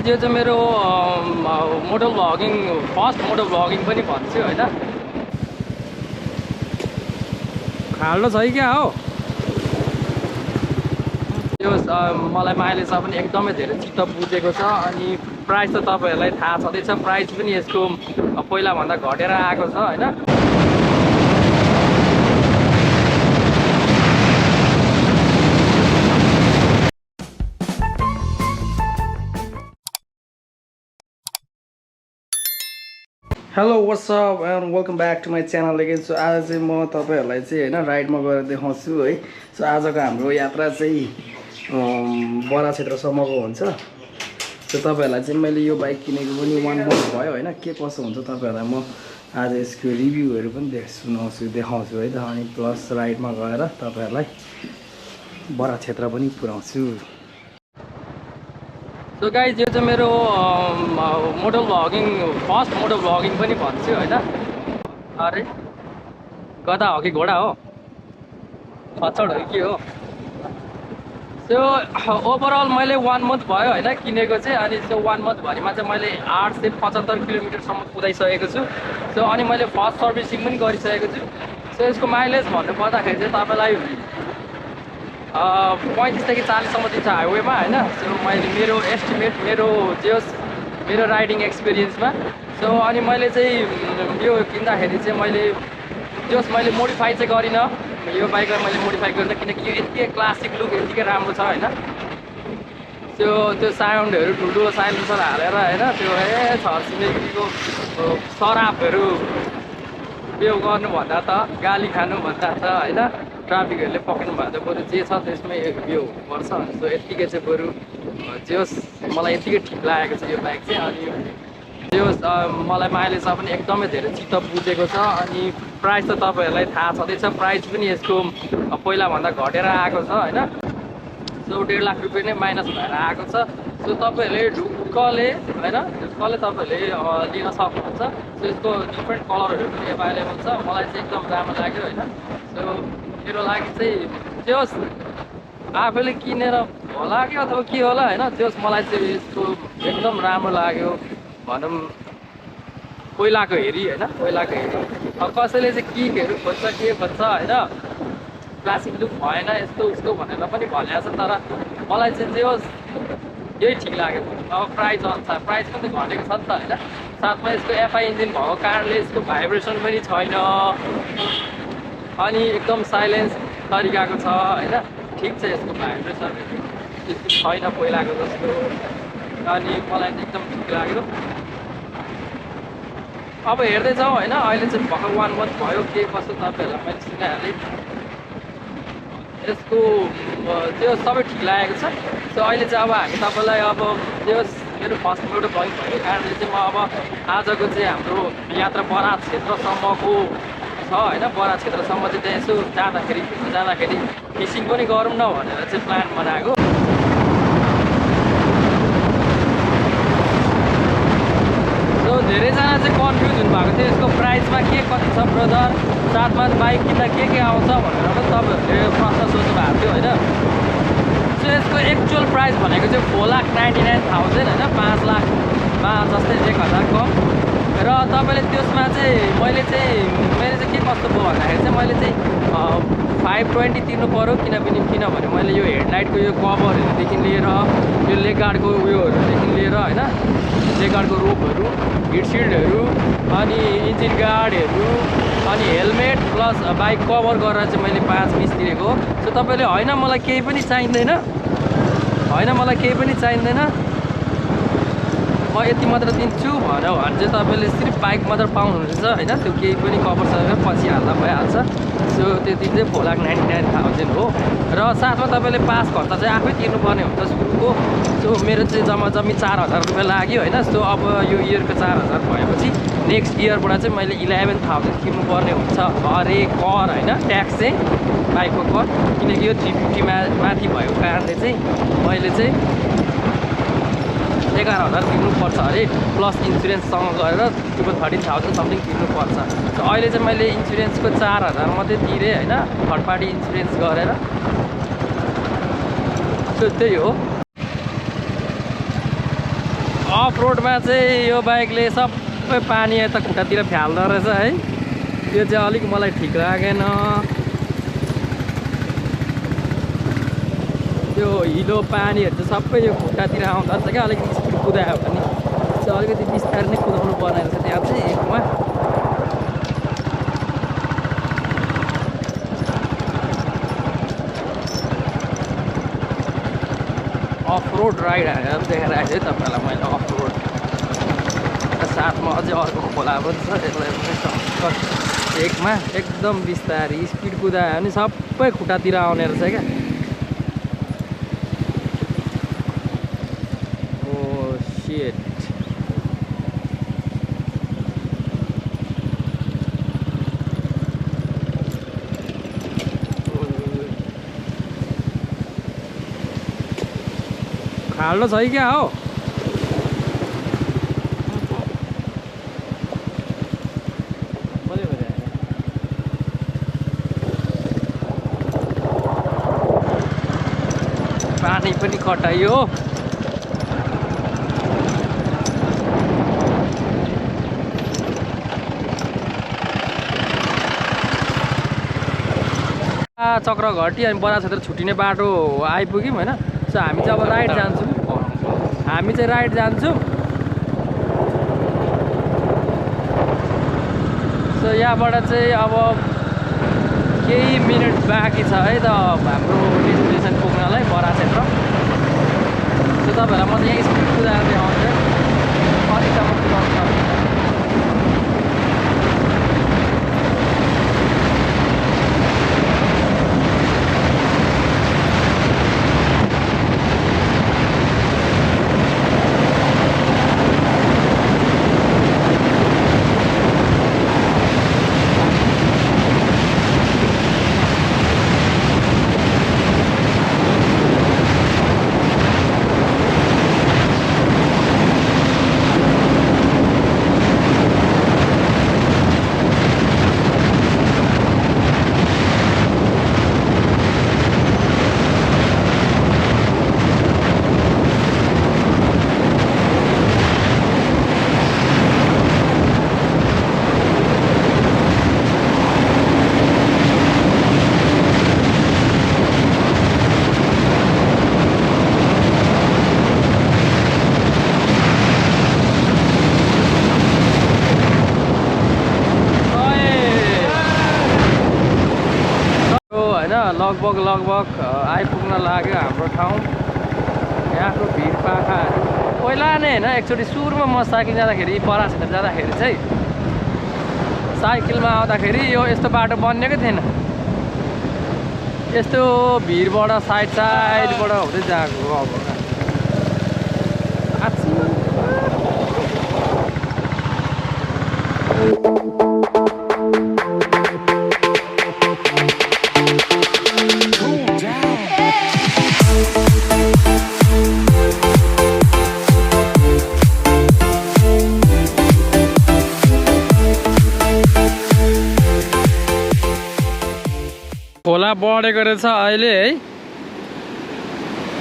Guys यो चाहिँ मेरो मोटो भ्लगिङ फर्स्ट मोटो भ्लगिङ पनि भन्छु हैन। खाल्डो छ क्या हो यो मलाई माइलेज पनि एकदमै धेरै चित्त बुझेको छ। अनि प्राइस त तपाईहरुलाई थाहा छँदैछ, प्राइस पनि यसको पहिला भन्दा घटेर आएको छ हैन। Hello what's up and welcome back to my channel again. So आज चाहिँ म तपाईहरुलाई चाहिँ हैन राइडमा गएर देखाउँछु है। सो आजको हाम्रो यात्रा चाहिँ बराहाचेत्रसम्मको हुन्छ। सो तपाईहरुलाई चाहिँ मैले यो बाइक किनेको पनि 1 मन्थ भयो हैन। के कसो हुन्छ तपाईहरुलाई म आज यसको रिभ्यूहरु पनि देखाउँछु है त। अनि प्लस राइडमा गएर तपाईहरुलाई बराहाचेत्र पनि पुर्याउँछु। सो गाइज यो चाहिँ मेरो मोटो भ्लगिङ फर्स्ट मोटो भ्लगिङ पनि भन्छु हैन। अरे गधा हो कि घोडा हो, खच्चड हो कि हो। सो ओभरअल मैले 1 मन्थ भयो हैन किनेको चाहिँ। अनि त्यो 1 मन्थ भरिमा चाहिँ मैले 875 किलोमिटरसम्म कुदाइसकेको छु। सो अनि मैले फर्स्ट सर्भिसिङ पनि गरिसकेको छु। सो यसको माइलेज भन्नु पर्दाखेरि चाहिँ तपाईलाई 35 देखि 40 सम्म दिन्छ हाइवेमा हैन। सो मैले मेरो एस्टिमेट मेरो राइडिङ एक्सपिरियन्समा। सो अनि मैले चाहिँ यो किन्दाखेरि चाहिँ मैले मोडिफाई चाहिँ गरिनँ यो बाइकलाई। मैले मोडिफाई गरिनँ किनकि यो यतिकै क्लासिक लुक यतिकै राम्रो छ हैन। त्यो साउन्डहरू ठुल्ठुलो साइलेन्सर हालेर हैन, त्यो छरछिमेकीको शराबहरू बेउ गर्नुभन्दा त गाली खानुभन्दा त हैन ट्राफिकहरूले पक्रिनु भएको बरु जे छ त्यसमै यो गर्छ। सो यतिकै चाहिँ बरु जे होस् मलाई यतिकै ठिक लागेको छ यो बाइक चाहिँ। अनि जे होस् मलाई माइलेज पनि एकदमै धेरै चित्त बुझेको छ। अनि प्राइस त तपाईहरुलाई थाहा छँदैछ, प्राइस पनि यसको पहिला भन्दा घटेर आएको छ हैन। सो 1.5 लाख रुपियाँ नै माइनस भएर आएको छ। सो तपाईहरुले ढुक्कले तपाईहरुले लिन सक्नुहुन्छ। सो यसको डिफ्रेन्ट कलरहरू पनि एभाइलेबल छ। मलाई चाहिँ एकदम राम्रो लाग्यो हैन। सो मेरो लागि चाहिँ जे होस् आफैले किनेर होला कि अथवा के होला हैन, जे होस् मलाई चाहिँ यसको एकदम राम्रो लाग्यो भनौँ पहिलाको हेरी हैन। पहिलाको हेरी अब कसैले चाहिँ किकहरू खोज्छ के खोज्छ हैन, क्लासिक लुक भएन यस्तो उसको भनेर पनि भनेको छ। तर मलाई चाहिँ जे होस् यही ठिक लाग्यो। अब प्राइस अनुसार प्राइस पनि घटेको छ नि त हैन। साथमा यसको एफआई इन्जिन भएको कारणले यसको भाइब्रेसन पनि छैन। अनि एकदम साइलेन्स तरिकाको छ हैन। ठिक छ यसको भाइब्रेसन त्यति छैन पहिलाको जस्तो। अनि मलाई चाहिँ एकदम ठिक लाग्यो। अब हेर्दै जाउँ हैन। अहिले चाहिँ भर्खर 1 मन्थ भयो के कसो तपाईहरुलाई मैले सुनाइहालेँ। यसको त्यो सबै ठिक लागेको छ। सो अहिले चाहिँ अब हामी तपाईलाई अब त्यो मेरो फर्स्ट मोटो भ्लगिङ भएको कारणले चाहिँ म अब आजको चाहिँ हाम्रो यात्रा बराहाचेत्रसम्मको छ हैन। बराहाचेत्रसम्म चाहिँ त्यहाँ यसो जाँदाखेरि फिसिङ पनि गरौँ न भनेर चाहिँ प्लान बनाएको। सो धेरैजना चाहिँ कन्फ्युज हुनुभएको थियो यसको प्राइसमा के कति छ ब्रदर, साथमा बाइक किन्दा के आउँछ भनेर पनि तपाईहरुले प्रश्न सोध्नु भएको थियो हैन। सो यसको एक्चुअल प्राइस भनेको चाहिँ 4,99,000 हैन, 5 लाखमा जस्तै 1,000 कम। र तपाईले त्यसमा चाहिँ मेरो चाहिँ के कस्तो भयो भन्दाखेरि चाहिँ मैले चाहिँ 520 तिर्नु पर्यो। किनभने मैले यो हेडलाइटको यो कभरहरूदेखि लिएर यो लेग गार्डको उयोहरूदेखि लिएर हैन, लेग गार्डको रोपहरू, हिटसिल्डहरू, अनि इन्जिन गार्डहरू, अनि हेलमेट प्लस बाइक कभर गरेर चाहिँ मैले 520 तिरेको। सो तपाईले हैन मलाई केही पनि चाहिँदैन म यति मात्र दिन्छु भन्यो भने चाहिँ तपाईले सिर्फ बाइक मात्र पाउनुहुन्छ हैन। त्यो केही पनि कभर सकेर पछि हाल्दा भइहाल्छ। सो त्यति चाहिँ 4,99,000 हो। र साथमा तपाईले पास खर्च चाहिँ आफै तिर्नुपर्ने हुन्छ सुरुको। सो मेरो चाहिँ जम्मी 4,000 रुपियाँ लाग्यो हैन। सो अब यो इयरको 4,000 भएपछि नेक्स्ट इयरबाट चाहिँ मैले 11,000 तिर्नुपर्ने हुन्छ हरे कर हैन, ट्याक्स चाहिँ बाइकको कर। किनकि यो 350 माथि भएको कारणले चाहिँ मैले चाहिँ 11,000 तिर्नुपर्छ अरे, प्लस इन्सुरेन्ससँग गरेर 13,000 समथिङ तिर्नुपर्छ। सो अहिले चाहिँ मैले इन्सुरेन्सको 4,000 मात्रै तिरेँ हैन, थर्ड पार्टी इन्सुरेन्स गरेर। सो त्यही हो। अफ रोडमा चाहिँ यो बाइकले सबै पानी यता खुट्टातिर फ्याल्दो रहेछ है। त्यो चाहिँ अलिक मलाई ठिक लागेन। त्यो हिलो पानीहरू चाहिँ सबै यो खुट्टातिर आउँदो रहेछ क्या। अलिकति स्पिड कुदायो भने चाहिँ अलिकति बिस्तारै नै कुदाउनु पर्ने रहेछ त्यहाँ चाहिँ एकमा। अफ रोड राइड हानेर देखाइरहेको छु है तपाईँलाई मैले अफ रोड। साथमा अझै अर्को खोला पनि छ, यसलाई पनि एकमा एकदम बिस्तारै स्पिड कुदायो भने सबै खुट्टातिर आउने रहेछ क्या। Oh shit. खाल्डो छ क्या हो? पानी पनि खटाइयो। चक्रघटी अनि बराक्षेत्र छुट्टिने बाटो आइपुग्यौँ होइन। सो हामी चाहिँ अब राइड जान्छौँ। सो यहाँबाट चाहिँ अब केही मिनट बाँकी छ है त हाम्रो डेस्टिनेसन पुग्नलाई, बराक्षेत्र। सो तपाईँहरूलाई म चाहिँ यहाँ स्पिड कुदाएर देखाउँछु कतिसम्म कुदाउँछ। लगभग आइपुग्न लाग्यो हाम्रो ठाउँ। यहाँको भिडपाखाहरू पहिला नै होइन, एकचोटि सुरुमा म साइकल जाँदाखेरि बराक्षेत्र जाँदाखेरि चाहिँ साइकलमा आउँदाखेरि यो यस्तो बाटो बनिएको थिएन। यस्तो भिडबाट साइडबाट हुँदै जाएको। खोला बढेको रहेछ अहिले है।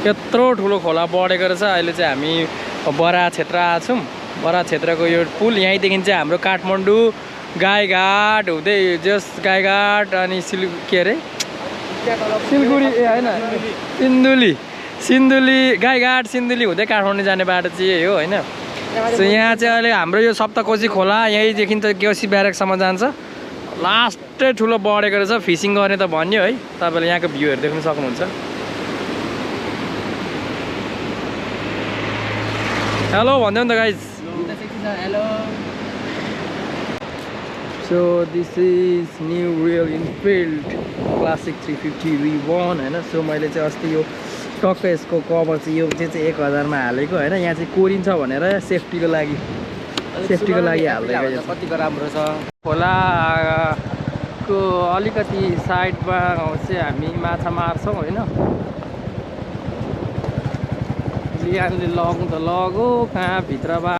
यत्रो ठुलो खोला बढेको रहेछ। अहिले चाहिँ हामी बराक्षेत्र आएको छौँ। बराक्षेत्रको यो पुल यहीँदेखि चाहिँ हाम्रो काठमाडौँ गाईघाट हुँदै जस गाईघाट अनि के अरे सिलगढी होइन सिन्धुली गाईघाट सिन्धुली हुँदै काठमाडौँ जाने बाटो चाहिँ यही हो होइन। सो यहाँ चाहिँ अहिले हाम्रो यो सप्तकोशी खोला यहीँदेखि त केसी ब्यारेकसम्म जान्छ। लास्टै ठुलो बढेको रहेछ। फिसिङ गर्ने त भन्यो है। तपाईँले यहाँको भ्यूहरू देख्न सक्नुहुन्छ। हेलो भन्दै त guys. Hello. So this is new royal Enfield classic 350 रिबर्न होइन। सो मैले चाहिँ अस्ति यो टक्क यसको कभर चाहिँ यो चाहिँ 1000मा हालेको होइन। यहाँ चाहिँ कोरिन्छ भनेर सेफ्टीको लागि हाल्दै कतिको राम्रो छ। खोलाको अलिकति साइडमा चाहिँ हामी माछा मार्छौँ होइन। लियानले लगौँ त लगो कहाँ भित्रबाट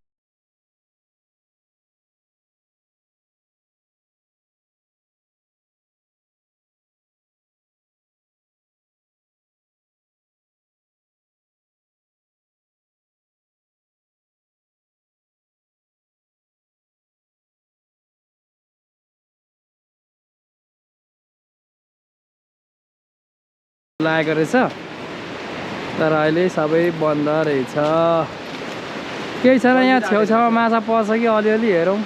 लागेको रहेछ तर अहिले सबै बन्द रहेछ केही छैन यहाँ छेउछाउमा माछा पर्छ कि अलिअलि हेरौँ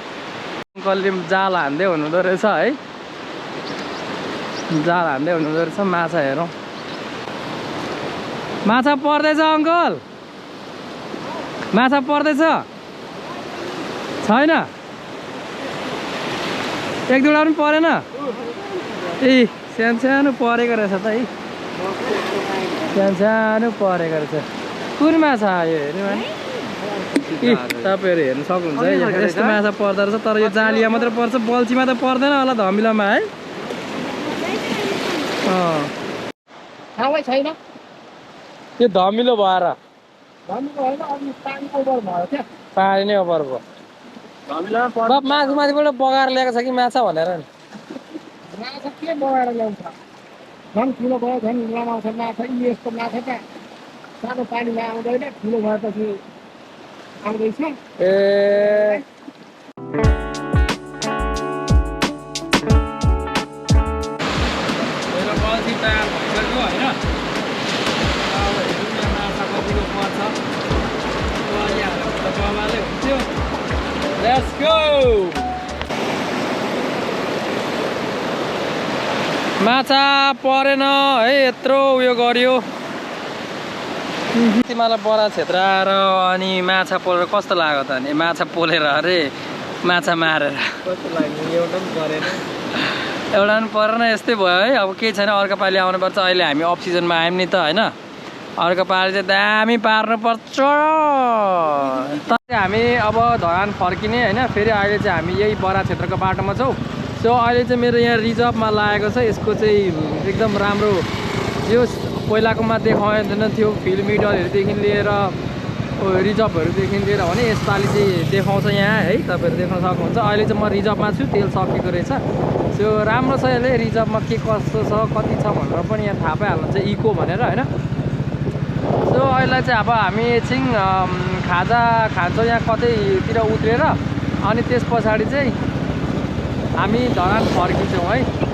अङ्कलले जाल हान्दै हुनुहुँदो रहेछ है जाल हान्दै हुनुहुँदो रहेछ माछा हेरौँ माछा पर्दैछ अङ्कल माछा पर्दैछ छैन एक दुईवटा पनि परेन ए सानो परेको रहेछ त है सानो परेको रहेछ कुन माछा आयो हेर्नु तपाईँहरू हेर्नु सक्नुहुन्छ है यस्तो माछा पर्दो रहेछ तर यो जालिया मात्र पर्छ बल्छीमा त पर्दैन होला धमिलोमा है छैन त्यो धमिलो भएर पानी नै ओभर भयो मासु माथिबाट बगाएर ल्याएको छ कि माछा भनेर नि माछा के बगाएर ल्याउँछ झन् ठुलो भयो झन् लगाउँछ माछा यस्तो माछा त सानो पानीमा आउँदैन ठुलो भएपछि आउँदैछ ए मेरो बल्छी तयार भइसक्यो होइन अब हेरौँ यहाँ माछा कतिको पर्छ बाबाले हुन्थ्यो लेट्स गो माछा परेन है यत्रो उयो गर्यो मलाई बराहाchetra आएर अनि माछा पोलेर कस्तो लाग्यो त अनि माछा पोलेर अरे माछा मारेर कस्तो लाग्यो एउटा पनि परेन एउटा पनि परेन यस्तै भयो है अब केही छैन अर्को पालि आउनुपर्छ अहिले हामी अफ सिजनमा आयौँ नि त होइन अर्को पालि चाहिँ दामी पार्नुपर्छ हामी अब धरान फर्किने होइन फेरि अहिले चाहिँ हामी यही बराहाchetraको बाटोमा छौँ सो अहिले चाहिँ मेरो यहाँ रिजर्भमा लागेको छ यसको चाहिँ एकदम राम्रो यो पहिलाकोमा देखाउँदैन थियो फिल्म मिटरहरूदेखि लिएर रिजर्भहरूदेखि लिएर भने यसपालि चाहिँ देखाउँछ यहाँ है तपाईँहरू देख्न सक्नुहुन्छ अहिले चाहिँ म रिजर्भमा छु तेल सकिएको रहेछ सो राम्रो छ यसले रिजर्भमा के कस्तो छ कति छ भनेर पनि यहाँ थाहा पाइहाल्नुहुन्छ इको भनेर होइन सो अहिले चाहिँ अब हामी एकछिन खाजा खान्छौँ यहाँ कतैतिर उत्रेर अनि त्यस पछाडि चाहिँ हामी धरान फर्किन्छौँ है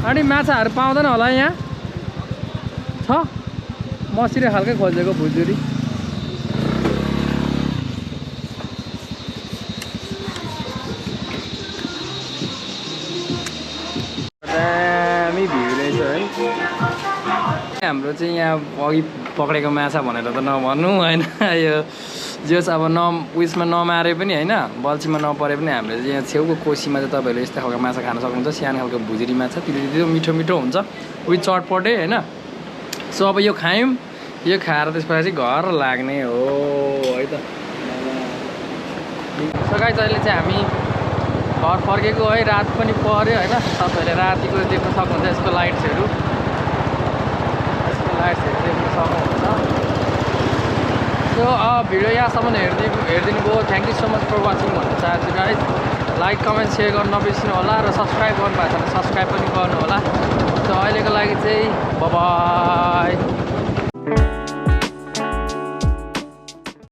अनि माछाहरू पाउँदैन होला यहाँ छ मसिरे खालकै खोजेको भुजुरी दामी भिड रहेछ है हाम्रो चाहिँ यहाँ अघि पक्रेको माछा भनेर त नभन्नु होइन यो जस अब उयसमा नमारे पनि होइन बल्छीमा नपरे पनि हामीले चाहिँ यहाँ छेउको कोसीमा चाहिँ तपाईँहरूले यस्तो खालको माछा खान सक्नुहुन्छ सानो खालको भुजुरी माछा त्यो मिठो मिठो हुन्छ उयो चटपटे होइन सो अब यो खायौँ यो खाएर त्यसपछि घर लाग्ने हो है त सो गाइस अहिले चाहिँ हामी घर फर्केको है रात पनि पर्यो होइन तपाईँहरूले रातिको देख्न सक्नुहुन्छ यसको लाइट्सहरू देख्न सक्नुहुन्छ सो भिडियो यहाँसम्म हेरिदिनु भयो thank you so much for watching भन्न चाहन्छु गाइस लाइक कमेन्ट सेयर गर्नु नबिर्सिनु होला र सब्सक्राइब गर्नुभएको छ भने सब्सक्राइब पनि गर्नु होला सो अहिलेको लागि चाहिँ बाइ